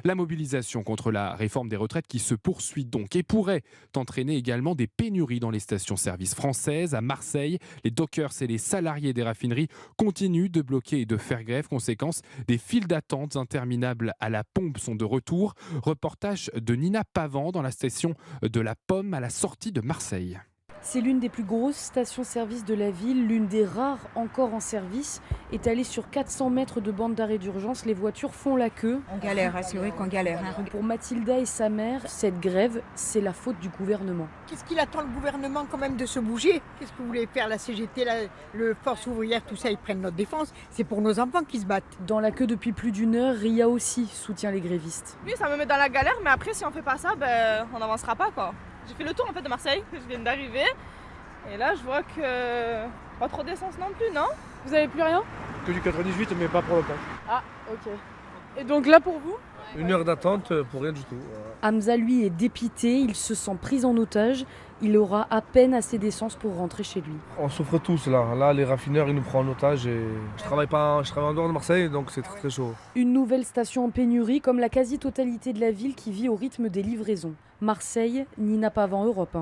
La mobilisation contre la réforme des retraites qui se poursuit donc et pourrait entraîner également des pénuries dans les stations-service françaises. À Marseille, les dockers et les salariés des raffineries continuent de bloquer et de faire grève. Conséquence, des files d'attente interminables à la pompe sont de retour. Reportage de Nina Pavan dans la station de la Pomme à la sortie de Marseille. C'est l'une des plus grosses stations-service de la ville, l'une des rares encore en service. Étalée sur 400 mètres de bande d'arrêt d'urgence, les voitures font la queue. On galère, c'est vrai qu'on galère. Pour Mathilda et sa mère, cette grève, c'est la faute du gouvernement. Qu'est-ce qu'il attend le gouvernement quand même de se bouger? Qu'est-ce que vous voulez faire, la CGT, le Force ouvrière, tout ça, ils prennent notre défense. C'est pour nos enfants qui se battent. Dans la queue depuis plus d'une heure, Ria aussi soutient les grévistes. Oui, ça me met dans la galère, mais après, si on fait pas ça, on n'avancera pas, quoi. J'ai fait le tour en fait de Marseille, je viens d'arriver. Et là, je vois que pas trop d'essence non plus, non? Vous avez plus rien? Que du 98, mais pas pour longtemps. Ah, ok. Et donc là pour vous? Une heure d'attente pour rien du tout. Hamza, lui, est dépité, il se sent pris en otage. Il aura à peine assez d'essence pour rentrer chez lui. On souffre tous là. Là, les raffineurs, ils nous prennent en otage. Et je travaille en dehors de Marseille, donc c'est très très chaud. Une nouvelle station en pénurie, comme la quasi-totalité de la ville qui vit au rythme des livraisons. Marseille, Nina Pavan, Europe 1.